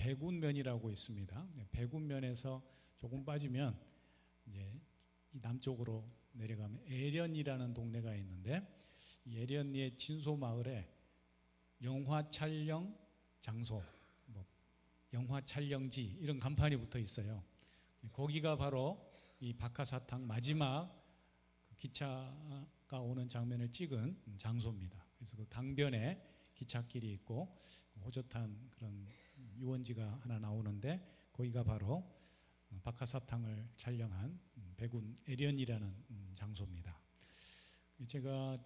백운면이라고 있습니다. 백운면에서 조금 빠지면 이제 이 남쪽으로 내려가면 애련이라는 동네가 있는데, 이 애련리의 진소 마을에 영화 촬영 장소, 뭐 영화 촬영지 이런 간판이 붙어 있어요. 거기가 바로 이 박하사탕 마지막 기차가 오는 장면을 찍은 장소입니다. 그래서 그 강변에 기찻길이 있고 호젓한 그런 유원지가 하나 나오는데, 거기가 바로 박하사탕을 촬영한 백운 애련이라는 장소입니다. 제가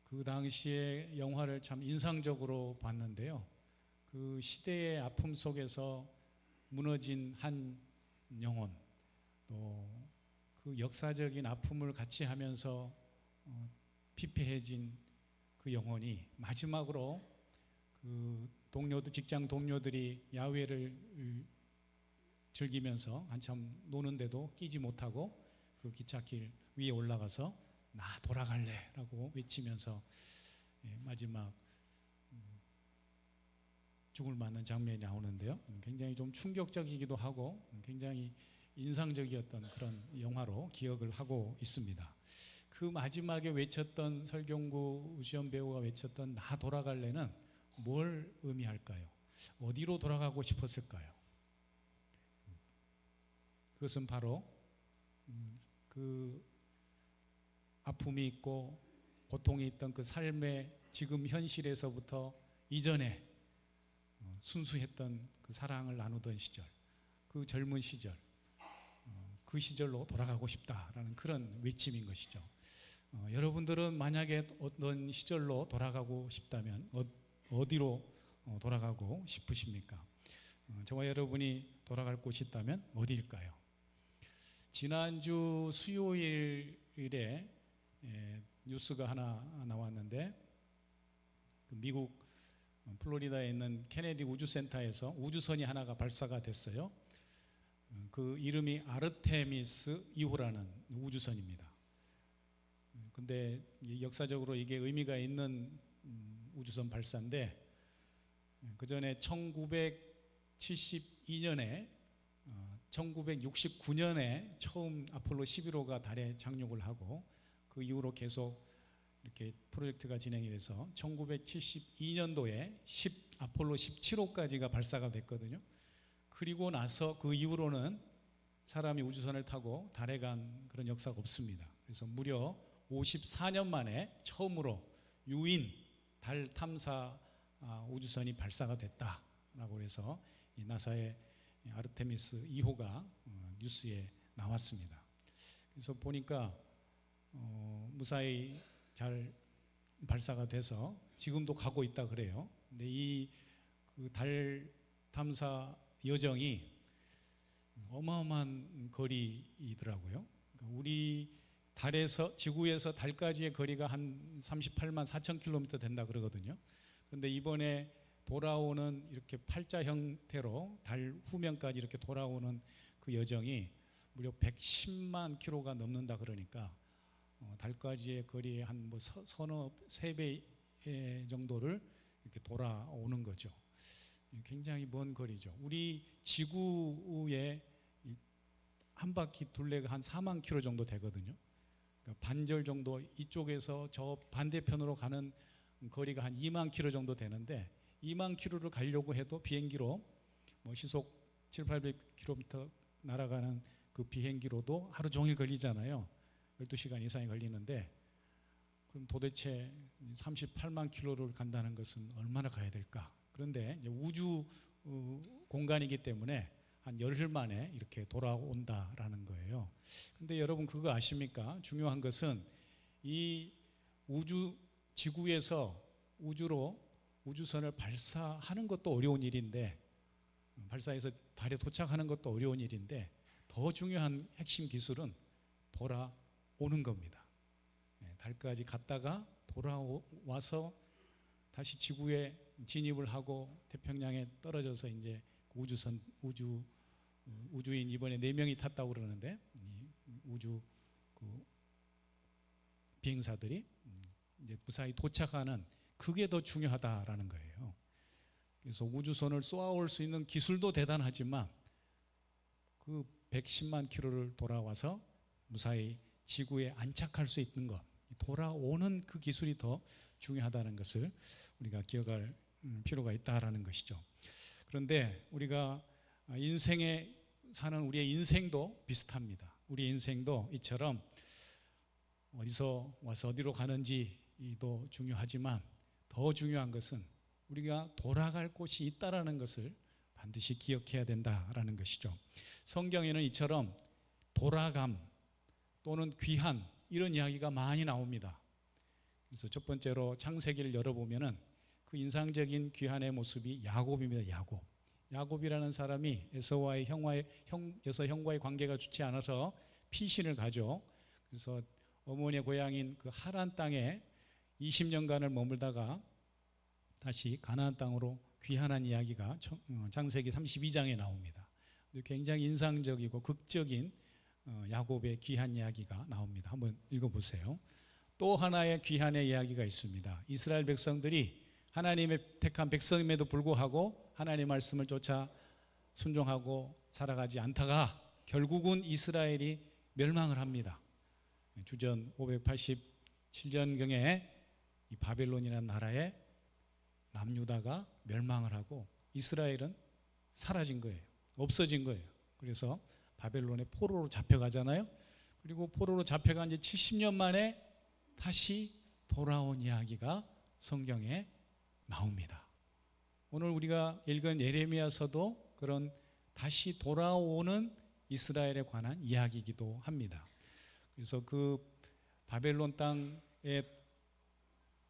그 당시에 영화를 참 인상적으로 봤는데요. 그 시대의 아픔 속에서 무너진 한 영혼, 또 그 역사적인 아픔을 같이 하면서 피폐해진 그 영혼이 마지막으로 그 직장 동료들이 야외를 즐기면서 한참 노는데도 끼지 못하고 그 기찻길 위에 올라가서 나 돌아갈래 라고 외치면서 마지막 죽을 맞는 장면이 나오는데요. 굉장히 좀 충격적이기도 하고 굉장히 인상적이었던 그런 영화로 기억을 하고 있습니다. 그 마지막에 외쳤던 설경구 우시연 배우가 외쳤던 나 돌아갈래는 뭘 의미할까요? 어디로 돌아가고 싶었을까요? 그것은 바로 그 아픔이 있고 고통이 있던 그 삶의 지금 현실에서부터 이전에 순수했던 그 사랑을 나누던 시절, 그 젊은 시절, 그 시절로 돌아가고 싶다라는 그런 외침인 것이죠. 여러분들은 만약에 어떤 시절로 돌아가고 싶다면 어디로 돌아가고 싶으십니까? 저와 여러분이 돌아갈 곳이 있다면 어디일까요? 지난주 수요일에 뉴스가 하나 나왔는데, 미국 플로리다에 있는 케네디 우주센터에서 우주선이 하나가 발사가 됐어요. 그 이름이 아르테미스 2호라는 우주선입니다. 근데 역사적으로 이게 의미가 있는 우주선 발사인데, 그 전에 1969년에 처음 아폴로 11호가 달에 착륙을 하고, 그 이후로 계속 이렇게 프로젝트가 진행이 돼서 1972년도에 아폴로 17호까지가 발사가 됐거든요. 그리고 나서 그 이후로는 사람이 우주선을 타고 달에 간 그런 역사가 없습니다. 그래서 무려 54년 만에 처음으로 유인 달 탐사 우주선이 발사가 됐다라고 해서 이 나사의 아르테미스 2호가 뉴스에 나왔습니다. 그래서 보니까 무사히 잘 발사가 돼서 지금도 가고 있다 그래요. 근데 이 그 달 탐사 여정이 어마어마한 거리이더라고요. 그러니까 우리 지구에서 달까지의 거리가 한 38만 4천 킬로미터 된다 그러거든요. 그런데 이번에 돌아오는 이렇게 팔자 형태로 달 후면까지 이렇게 돌아오는 그 여정이 무려 110만 킬로가 넘는다 그러니까 달까지의 거리의 한 뭐 서너 세 배 정도를 이렇게 돌아오는 거죠. 굉장히 먼 거리죠. 우리 지구의 한 바퀴 둘레가 한 4만 킬로 정도 되거든요. 그러니까 반절 정도 이쪽에서 저 반대편으로 가는 거리가 한 2만 킬로 정도 되는데, 2만 킬로를 가려고 해도 비행기로 뭐 시속 700-800km 날아가는 그 비행기로도 하루 종일 걸리잖아요. 12시간 이상이 걸리는데, 그럼 도대체 38만 킬로를 간다는 것은 얼마나 가야 될까? 그런데 이제 우주 공간이기 때문에 한 열흘 만에 이렇게 돌아온다라는 거예요. 근데 여러분 그거 아십니까? 중요한 것은 이 지구에서 우주로 우주선을 발사하는 것도 어려운 일인데, 발사해서 달에 도착하는 것도 어려운 일인데, 더 중요한 핵심 기술은 돌아오는 겁니다. 달까지 갔다가 돌아와서 다시 지구에 진입을 하고 태평양에 떨어져서 이제 우주인 이번에 4명이 탔다고 그러는데, 우주 비행사들이 이제 무사히 도착하는, 그게 더 중요하다라는 거예요. 그래서 우주선을 쏘아올 수 있는 기술도 대단하지만 그 110만 킬로를 돌아와서 무사히 지구에 안착할 수 있는 것, 돌아오는 그 기술이 더 중요하다는 것을 우리가 기억할 필요가 있다라는 것이죠. 그런데 우리가 인생에 사는 우리의 인생도 비슷합니다. 우리 인생도 이처럼 어디서 와서 어디로 가는지도 중요하지만 더 중요한 것은 우리가 돌아갈 곳이 있다라는 것을 반드시 기억해야 된다라는 것이죠. 성경에는 이처럼 돌아감 또는 귀한 이런 이야기가 많이 나옵니다. 그래서 첫 번째로 창세기를 열어보면은 그 인상적인 귀한의 모습이 야곱입니다. 야곱이라는 사람이 에서와의 형과의 관계가 좋지 않아서 피신을 가죠. 그래서 어머니의 고향인 그 하란 땅에 20년간을 머물다가 다시 가나안 땅으로 귀환한 이야기가 창세기 32장에 나옵니다. 굉장히 인상적이고 극적인 야곱의 귀한 이야기가 나옵니다. 한번 읽어보세요. 또 하나의 귀한의 이야기가 있습니다. 이스라엘 백성들이 하나님의 택한 백성임에도 불구하고 하나님의 말씀을 쫓아 순종하고 살아가지 않다가 결국은 이스라엘이 멸망을 합니다. 주전 587년경에 이 바벨론이라는 나라에 남유다가 멸망을 하고 이스라엘은 사라진 거예요. 없어진 거예요. 그래서 바벨론의 포로로 잡혀가잖아요. 그리고 포로로 잡혀간 지 70년 만에 다시 돌아온 이야기가 성경에 나옵니다. 오늘 우리가 읽은 예레미야서도 그런 다시 돌아오는 이스라엘에 관한 이야기이기도 합니다. 그래서 그 바벨론 땅에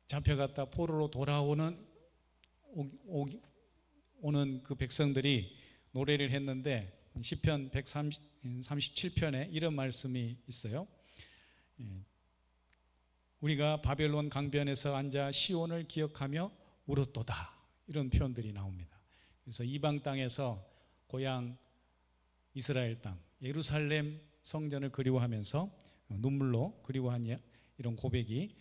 잡혀갔다 포로로 돌아오는 그 백성들이 노래를 했는데 시편 137편에 이런 말씀이 있어요. 우리가 바벨론 강변에서 앉아 시온을 기억하며 울었도다, 이런 표현들이 나옵니다. 그래서 이방 땅에서 고향 이스라엘 땅 예루살렘 성전을 그리워하면서 눈물로 그리워한 이런 고백이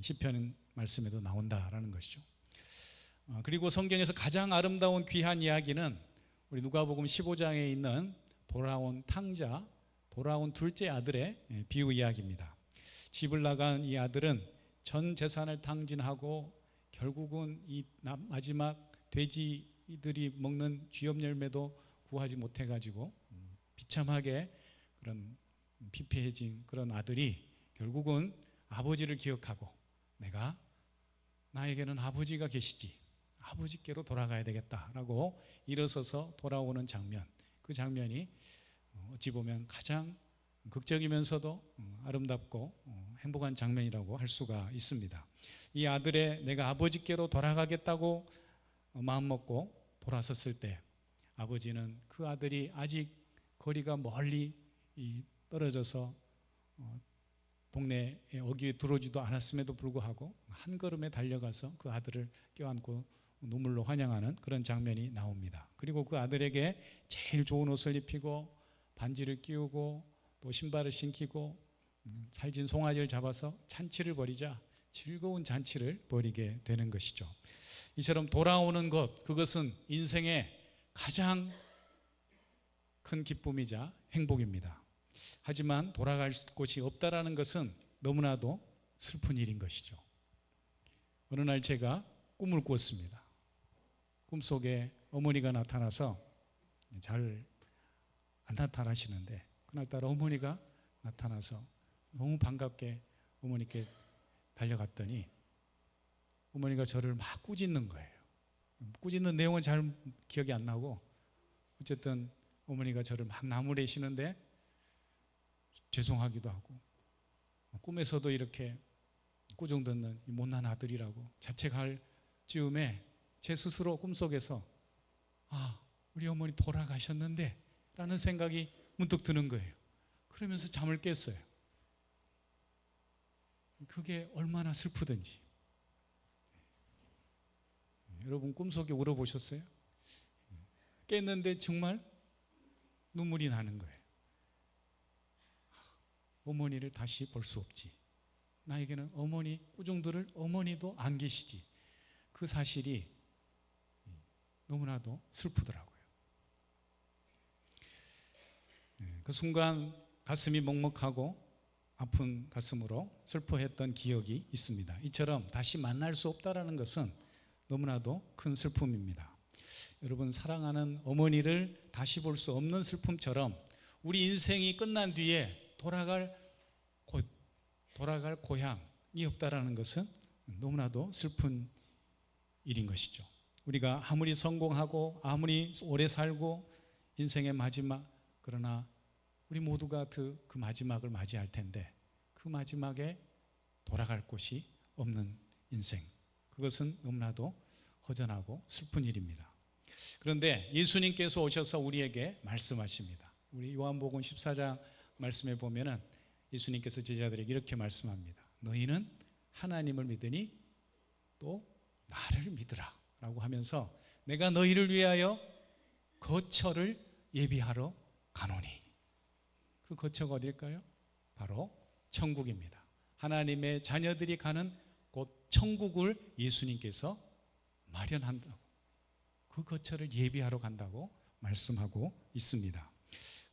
시편 말씀에도 나온다라는 것이죠. 그리고 성경에서 가장 아름다운 귀한 이야기는 우리 누가복음 15장에 있는 돌아온 탕자, 돌아온 둘째 아들의 비유 이야기입니다. 집을 나간 이 아들은 전 재산을 탕진하고 결국은 이 마지막 돼지들이 먹는 쥐염 열매도 구하지 못해가지고 비참하게 그런 피폐해진 그런 아들이 결국은 아버지를 기억하고 나에게는 아버지가 계시지, 아버지께로 돌아가야 되겠다라고 일어서서 돌아오는 장면, 그 장면이 어찌 보면 가장 극적이면서도 아름답고 행복한 장면이라고 할 수가 있습니다. 이 아들의 내가 아버지께로 돌아가겠다고 마음먹고 돌아섰을 때 아버지는 그 아들이 아직 거리가 멀리 떨어져서 동네에 어귀에 들어오지도 않았음에도 불구하고 한 걸음에 달려가서 그 아들을 껴안고 눈물로 환영하는 그런 장면이 나옵니다. 그리고 그 아들에게 제일 좋은 옷을 입히고 반지를 끼우고 또 신발을 신기고 살진 송아지를 잡아서 잔치를 벌이자 즐거운 잔치를 벌이게 되는 것이죠. 이처럼 돌아오는 것, 그것은 인생의 가장 큰 기쁨이자 행복입니다. 하지만 돌아갈 곳이 없다라는 것은 너무나도 슬픈 일인 것이죠. 어느 날 제가 꿈을 꾸었습니다. 꿈속에 어머니가 나타나서 잘 안 나타나시는데 그날따라 어머니가 나타나서 너무 반갑게 어머니께 달려갔더니 어머니가 저를 막 꾸짖는 거예요. 꾸짖는 내용은 잘 기억이 안 나고 어쨌든 어머니가 저를 막 나무래시는데 죄송하기도 하고 꿈에서도 이렇게 꾸중 듣는 이 못난 아들이라고 자책할 즈음에 제 스스로 꿈속에서 우리 어머니 돌아가셨는데 라는 생각이 문득 드는 거예요. 그러면서 잠을 깼어요. 그게 얼마나 슬프든지. 여러분 꿈속에 울어보셨어요? 깼는데 정말 눈물이 나는 거예요. 어머니를 다시 볼 수 없지. 나에게는 어머니 꾸중들을 어머니도 안 계시지. 그 사실이 너무나도 슬프더라고요. 그 순간 가슴이 먹먹하고 아픈 가슴으로 슬퍼했던 기억이 있습니다. 이처럼 다시 만날 수 없다라는 것은 너무나도 큰 슬픔입니다. 여러분, 사랑하는 어머니를 다시 볼 수 없는 슬픔처럼 우리 인생이 끝난 뒤에 돌아갈 고향이 없다라는 것은 너무나도 슬픈 일인 것이죠. 우리가 아무리 성공하고 아무리 오래 살고 인생의 마지막, 그러나 우리 모두가 그 마지막을 맞이할 텐데 그 마지막에 돌아갈 곳이 없는 인생, 그것은 너무나도 허전하고 슬픈 일입니다. 그런데 예수님께서 오셔서 우리에게 말씀하십니다. 우리 요한복음 14장 말씀에 보면은 예수님께서 제자들에게 이렇게 말씀합니다. 너희는 하나님을 믿으니 또 나를 믿으라 라고 하면서 내가 너희를 위하여 거처를 예비하러 가노니. 그 거처가 어딜까요? 바로 천국입니다. 하나님의 자녀들이 가는 곳 천국을 예수님께서 마련한다고, 그 거처를 예비하러 간다고 말씀하고 있습니다.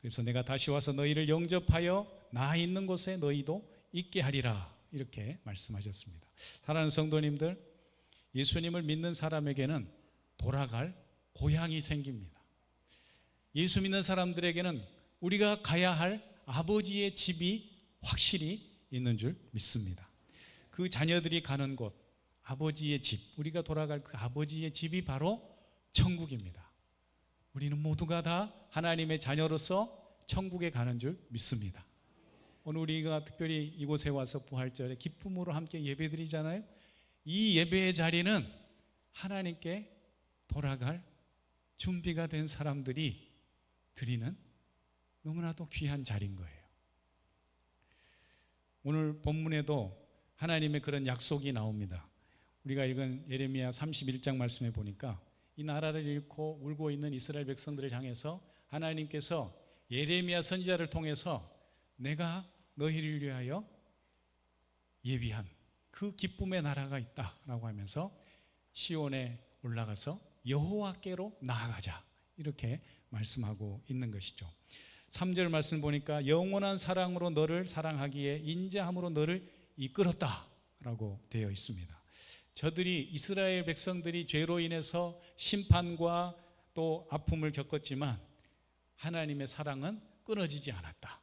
그래서 내가 다시 와서 너희를 영접하여 나 있는 곳에 너희도 있게 하리라, 이렇게 말씀하셨습니다. 사랑하는 성도님들, 예수님을 믿는 사람에게는 돌아갈 고향이 생깁니다. 예수 믿는 사람들에게는 우리가 가야 할 아버지의 집이 확실히 있는 줄 믿습니다. 그 자녀들이 가는 곳, 아버지의 집, 우리가 돌아갈 그 아버지의 집이 바로 천국입니다. 우리는 모두가 다 하나님의 자녀로서 천국에 가는 줄 믿습니다. 오늘 우리가 특별히 이곳에 와서 부활절에 기쁨으로 함께 예배드리잖아요. 이 예배의 자리는 하나님께 돌아갈 준비가 된 사람들이 드리는 너무나도 귀한 자리인 거예요. 오늘 본문에도 하나님의 그런 약속이 나옵니다. 우리가 읽은 예레미야 31장 말씀에 보니까 이 나라를 잃고 울고 있는 이스라엘 백성들을 향해서 하나님께서 예레미야 선지자를 통해서 내가 너희를 위하여 예비한 그 기쁨의 나라가 있다라고 하면서 시온에 올라가서 여호와께로 나아가자, 이렇게 말씀하고 있는 것이죠. 3절 말씀 보니까 영원한 사랑으로 너를 사랑하기에 인자함으로 너를 이끌었다라고 되어 있습니다. 저들이, 이스라엘 백성들이 죄로 인해서 심판과 또 아픔을 겪었지만 하나님의 사랑은 끊어지지 않았다.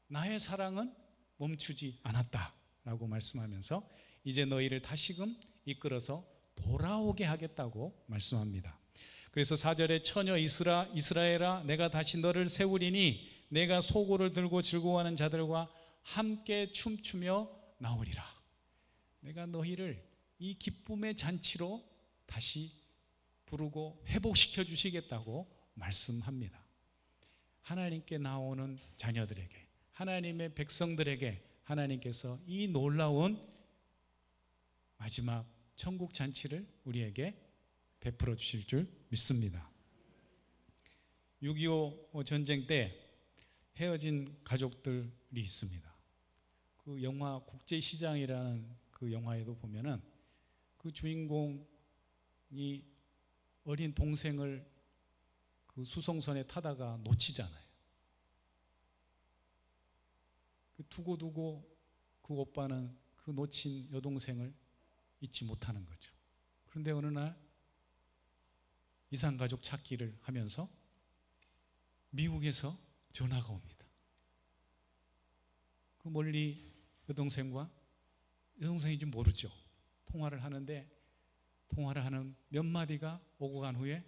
나의 사랑은 멈추지 않았다라고 말씀하면서 이제 너희를 다시금 이끌어서 돌아오게 하겠다고 말씀합니다. 그래서 4절에 처녀 이스라엘아 내가 다시 너를 세우리니 내가 소고를 들고 즐거워하는 자들과 함께 춤추며 나오리라. 내가 너희를 이 기쁨의 잔치로 다시 부르고 회복시켜 주시겠다고 말씀합니다. 하나님께 나오는 자녀들에게, 하나님의 백성들에게 하나님께서 이 놀라운 마지막 천국 잔치를 우리에게 베풀어 주실 줄 믿습니다. 6.25 전쟁 때 헤어진 가족들이 있습니다. 그 영화 국제시장이라는 그 영화에도 보면은 그 주인공이 어린 동생을 그 수송선에 타다가 놓치잖아요. 두고두고 그 오빠는 그 놓친 여동생을 잊지 못하는 거죠. 그런데 어느 날 이산가족 찾기를 하면서 미국에서 전화가 옵니다. 그 멀리 여동생인지 모르죠. 통화를 하는데 통화를 하는 몇 마디가 오고 간 후에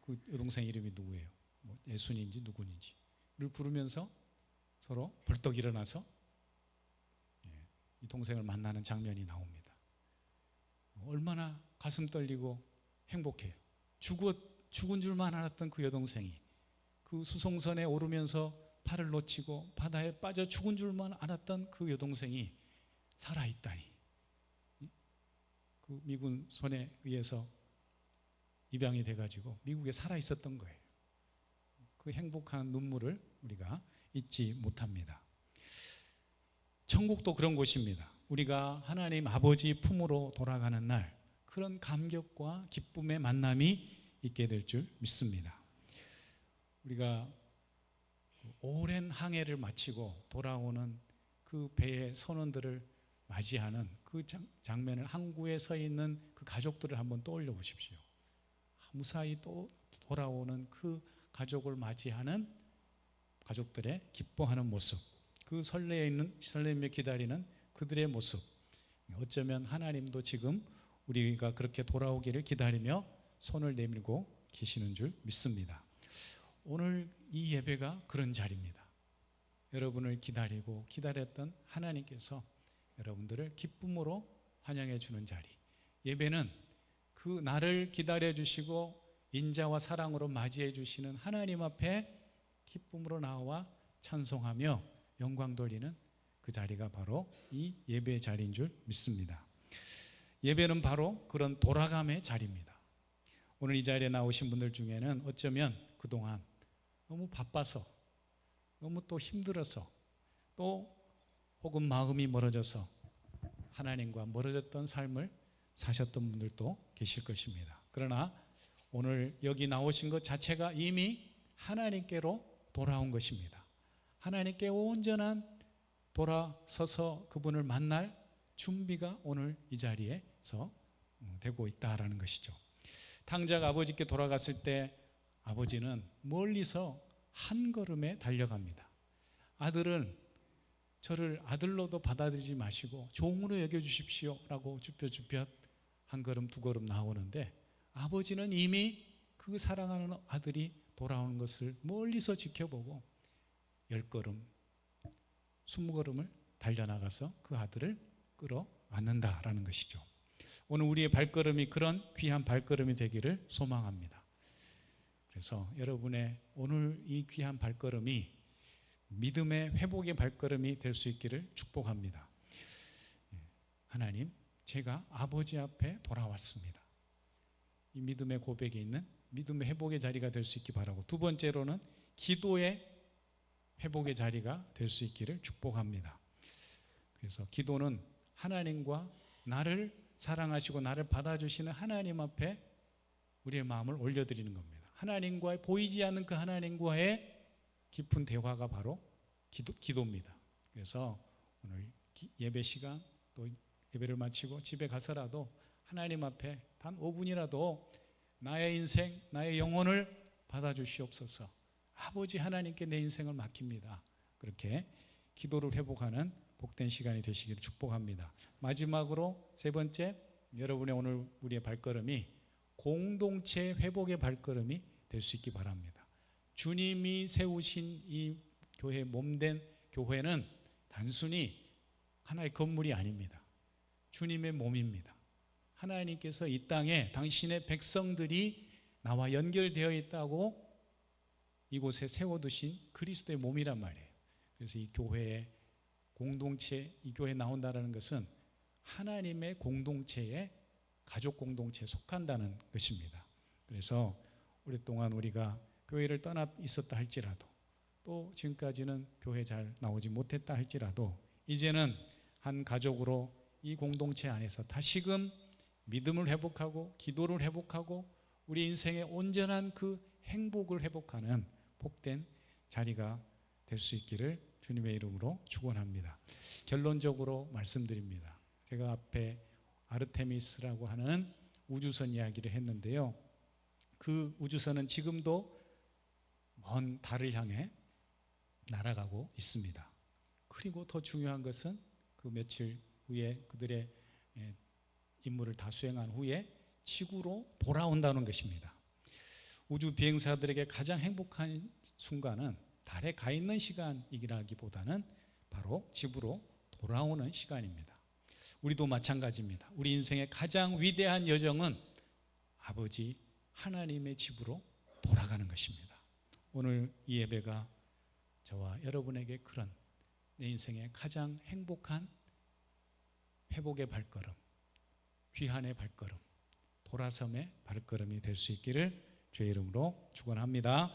그 여동생 이름이 누구예요? 예순인지 누구인지를 부르면서 서로 벌떡 일어나서 이 동생을 만나는 장면이 나옵니다. 얼마나 가슴 떨리고 행복해요. 죽은 줄만 알았던 그 여동생이 그 수송선에 오르면서 팔을 놓치고 바다에 빠져 죽은 줄만 알았던 그 여동생이 살아있다니, 그 미군 손에 의해서 입양이 돼가지고 미국에 살아있었던 거예요. 그 행복한 눈물을 우리가 잊지 못합니다. 천국도 그런 곳입니다. 우리가 하나님 아버지 품으로 돌아가는 날, 그런 감격과 기쁨의 만남이 있게 될 줄 믿습니다. 우리가 오랜 항해를 마치고 돌아오는 그 배의 선원들을 맞이하는 그 장면을, 항구에 서 있는 그 가족들을 한번 떠올려 보십시오. 무사히 또 돌아오는 그 가족을 맞이하는 가족들의 기뻐하는 모습, 그 설레며 기다리는 그들의 모습, 어쩌면 하나님도 지금 우리가 그렇게 돌아오기를 기다리며 손을 내밀고 계시는 줄 믿습니다. 오늘 이 예배가 그런 자리입니다. 여러분을 기다리고 기다렸던 하나님께서 여러분들을 기쁨으로 환영해 주는 자리. 예배는 그 나를 기다려 주시고 인자와 사랑으로 맞이해 주시는 하나님 앞에 기쁨으로 나와 찬송하며 영광 돌리는 그 자리가 바로 이 예배의 자리인 줄 믿습니다. 예배는 바로 그런 돌아감의 자리입니다. 오늘 이 자리에 나오신 분들 중에는 어쩌면 그동안 너무 바빠서, 너무 또 힘들어서, 또 혹은 마음이 멀어져서 하나님과 멀어졌던 삶을 사셨던 분들도 계실 것입니다. 그러나 오늘 여기 나오신 것 자체가 이미 하나님께로 돌아온 것입니다. 하나님께 온전한 돌아서서 그분을 만날 준비가 오늘 이 자리에서 되고 있다라는 것이죠. 탕자가 아버지께 돌아갔을 때 아버지는 멀리서 한 걸음에 달려갑니다. 아들은 저를 아들로도 받아들이지 마시고 종으로 여겨주십시오 라고 주뼛주뼛 한 걸음 두 걸음 나오는데, 아버지는 이미 그 사랑하는 아들이 돌아오는 것을 멀리서 지켜보고 10걸음, 20걸음을 달려나가서 그 아들을 끌어안는다라는 것이죠. 오늘 우리의 발걸음이 그런 귀한 발걸음이 되기를 소망합니다. 그래서 여러분의 오늘 이 귀한 발걸음이 믿음의 회복의 발걸음이 될 수 있기를 축복합니다. 하나님, 제가 아버지 앞에 돌아왔습니다. 이 믿음의 고백이 있는 믿음의 회복의 자리가 될 수 있기 바라고, 두 번째로는 기도의 회복의 자리가 될 수 있기를 축복합니다. 그래서 기도는 하나님과 나를 사랑하시고 나를 받아주시는 하나님 앞에 우리의 마음을 올려드리는 겁니다. 하나님과의, 보이지 않는 그 하나님과의 깊은 대화가 바로 기도입니다. 그래서 오늘 예배 시간, 또 예배를 마치고 집에 가서라도 하나님 앞에 단 5분이라도 나의 인생, 나의 영혼을 받아주시옵소서. 아버지 하나님께 내 인생을 맡깁니다. 그렇게 기도를 회복하는 복된 시간이 되시기를 축복합니다. 마지막으로 세 번째, 여러분의 오늘 우리의 발걸음이 공동체 회복의 발걸음이 될 수 있기 바랍니다. 주님이 세우신 이 교회, 몸된 교회는 단순히 하나의 건물이 아닙니다. 주님의 몸입니다. 하나님께서 이 땅에 당신의 백성들이 나와 연결되어 있다고 이곳에 세워두신 그리스도의 몸이란 말이에요. 그래서 이 교회의 공동체, 이 교회에 나온다는 것은 하나님의 공동체에, 가족 공동체에 속한다는 것입니다. 그래서 오랫동안 우리가 교회를 떠나 있었다 할지라도, 또 지금까지는 교회 잘 나오지 못했다 할지라도, 이제는 한 가족으로 이 공동체 안에서 다시금 믿음을 회복하고 기도를 회복하고 우리 인생의 온전한 그 행복을 회복하는 복된 자리가 될 수 있기를 주님의 이름으로 축원합니다. 결론적으로 말씀드립니다. 제가 앞에 아르테미스라고 하는 우주선 이야기를 했는데요. 그 우주선은 지금도 먼 달을 향해 날아가고 있습니다. 그리고 더 중요한 것은 그 며칠 후에 그들의 임무를 다 수행한 후에 지구로 돌아온다는 것입니다. 우주 비행사들에게 가장 행복한 순간은 달에 가 있는 시간이라기보다는 바로 집으로 돌아오는 시간입니다. 우리도 마찬가지입니다. 우리 인생의 가장 위대한 여정은 아버지 하나님의 집으로 돌아가는 것입니다. 오늘 이 예배가 저와 여러분에게 그런 내 인생의 가장 행복한 회복의 발걸음, 귀환의 발걸음, 돌아섬의 발걸음이 될 수 있기를 주의 이름으로 축원합니다.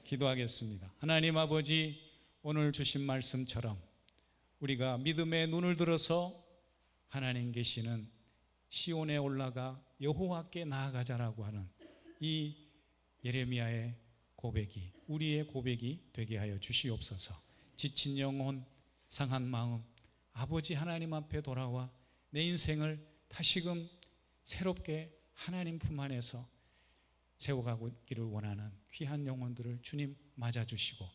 기도하겠습니다. 하나님 아버지, 오늘 주신 말씀처럼 우리가 믿음의 눈을 들어서 하나님 계시는 시온에 올라가 여호와께 나아가자라고 하는 이 예레미야의 고백이 우리의 고백이 되게 하여 주시옵소서. 지친 영혼, 상한 마음, 아버지 하나님 앞에 돌아와 내 인생을 다시금 새롭게 하나님 품 안에서 세워가기를 원하는 귀한 영혼들을 주님 맞아주시고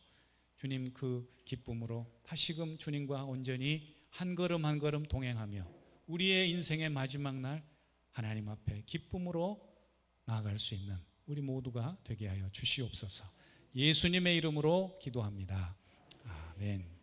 주님 그 기쁨으로 다시금 주님과 온전히 한 걸음 한 걸음 동행하며 우리의 인생의 마지막 날 하나님 앞에 기쁨으로 나아갈 수 있는 우리 모두가 되게 하여 주시옵소서. 예수님의 이름으로 기도합니다. 아멘.